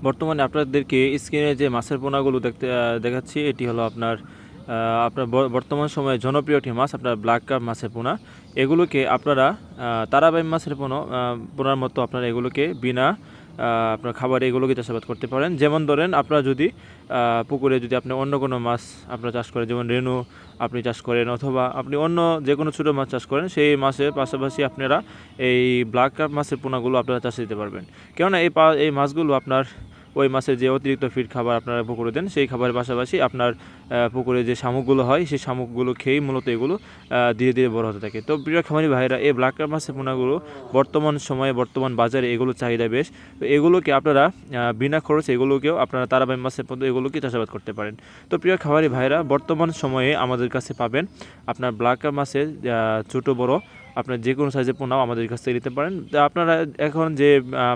বর্তমানে আপনাদেরকে স্ক্রিনে যে মাছের পোনাগুলো দেখাচ্ছি এটি হলো আপনার বর্তমান সময়ে জনপ্রিয় একটি মাছ আপনার ব্ল্যাক কার্প মাছের পোনা। এগুলোকে আপনারা তারাবাইম মাছের পোনার মতো আপনারা এগুলোকে বিনা আপনার খাবারে এগুলোকে চাষাবাদ করতে পারেন। যেমন ধরেন আপনারা যদি পুকুরে যদি আপনি অন্য কোনো মাছ আপনারা চাষ করেন, যেমন রেনু আপনি চাষ করেন, অথবা আপনি অন্য যে কোনো ছোটো মাছ চাষ করেন, সেই মাছের পাশাপাশি আপনারা এই ব্ল্যাক কার্প মাছের পোনাগুলো আপনারা চাষে দিতে পারবেন। কেননা এই মাছগুলো আপনার ওই মাছের যে অতিরিক্ত ফিড খাবার আপনারা পুকুরে দেন, সেই খাবারের পাশাপাশি আপনার পুকুরে যে শামুকগুলো হয় সেই শামুকগুলো খেয়েই মূলত এগুলো ধীরে ধীরে বড় হতে থাকে। তো প্রিয় খামারি ভাইরা, এই ব্ল্যাক কার্প মাছের পোনাগুলো বর্তমান বাজারে এগুলো চাহিদা বেশ। তো এগুলোকে আপনারা বিনা খরচে এগুলোকেও আপনারা তারাবাইম মাছের মতো এগুলোকে চাষাবাদ করতে পারেন। তো প্রিয় খামারি ভাইরা, বর্তমান সময়ে আমাদের কাছে পাবেন আপনার ব্ল্যাক কার্প মাছের ছোটো বড় আপনার যে কোনো সাইজের পোনাও আমাদের কাছ থেকে নিতে পারেন। আপনারা এখন যে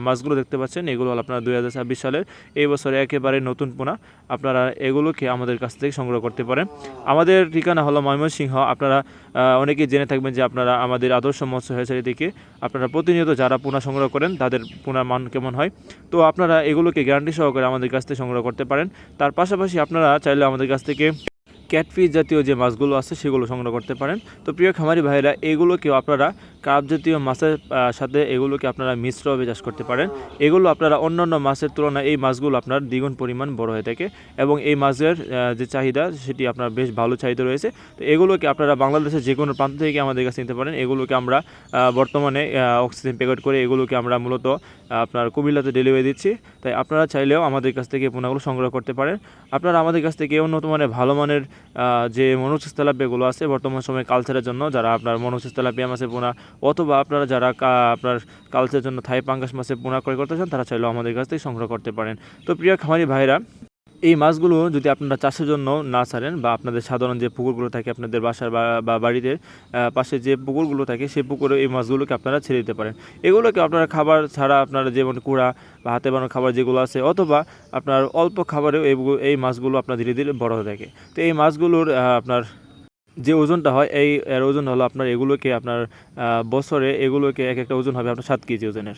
মাছগুলো দেখতে পাচ্ছেন এগুলো হলো আপনারা 2026 সালের এই বছরে একেবারে নতুন পোনা। আপনারা এগুলোকে আমাদের কাছ থেকে সংগ্রহ করতে পারেন। আমাদের ঠিকানা হলো ময়মনসিংহ। আপনারা অনেকেই জেনে থাকবেন যে আপনারা আমাদের আদর্শ মৎস্য হ্যাচারি থেকে আপনারা প্রতিনিয়ত যারা পোনা সংগ্রহ করেন তাদের পোনার মান কেমন হয়। তো আপনারা এগুলোকে গ্যারান্টি সহকারে আমাদের কাছ থেকে সংগ্রহ করতে পারেন। তার পাশাপাশি আপনারা চাইলে আমাদের কাছ থেকে ক্যাটফিশ জাতীয় যে মাছগুলো আছে সেগুলো সংগ্রহ করতে পারেন। তো প্রিয় খামারি ভাইরা, এগুলোকেও আপনারা কার্প জাতীয় মাছের সাথে এগুলোকে আপনারা মিশ্রভাবে চাষ করতে পারেন। এগুলো আপনারা অন্যান্য মাছের তুলনায় এই মাছগুলো আপনার দ্বিগুণ পরিমাণ বড় হয়ে থাকে এবং এই মাছের যে চাহিদা সেটি আপনার বেশ ভালো চাহিদা রয়েছে। তো এগুলোকে আপনারা বাংলাদেশের যে কোনো প্রান্ত থেকে আমাদের কাছে নিতে পারেন। এগুলোকে আমরা বর্তমানে অক্সিজেন প্যাকেট করে এগুলোকে আমরা মূলত আপনার কুমিল্লাতে ডেলিভারি দিচ্ছি। তাই আপনারা চাইলেও আমাদের কাছ থেকে পোনাগুলো সংগ্রহ করতে পারেন। আপনারা আমাদের কাছ থেকে উন্নত মানের ভালো মানের যে মনোসিস তেলাপিয়াগুলো আছে বর্তমান সময়ে কালচারের জন্য, যারা আপনার মনোসিস তেলাপিয়া মাছের পোনা অথবা আপনারা যারা আপনার কালচারের জন্য থাই পাঙ্গাস মাছের পোনা ক্রয় করতে চান, তারা চাইলেও আমাদের কাছ থেকে সংগ্রহ করতে পারেন। তো প্রিয় খামারি ভাইরা, এই মাছগুলো যদি আপনারা চাষের জন্য না ছাড়েন বা আপনাদের সাধারণ যে পুকুরগুলো থাকে আপনাদের বাসার বা বাড়িতে পাশে যে পুকুরগুলো থাকে সেই পুকুরে এই মাছগুলোকে আপনারা ছেড়ে দিতে পারেন। এগুলোকে আপনারা খাবার ছাড়া আপনারা যেমন কুড়া বা হাতে বানানো খাবার যেগুলো আছে অথবা আপনার অল্প খাবারেও এই মাছগুলো আপনার ধীরে ধীরে বড় হয়ে থাকে। তো এই মাছগুলোর আপনার যে ওজনটা হয় এর ওজন হলো আপনার এগুলোকে আপনার বছরে এগুলোকে এক একটা ওজন হবে আপনার 7 কেজি ওজনের।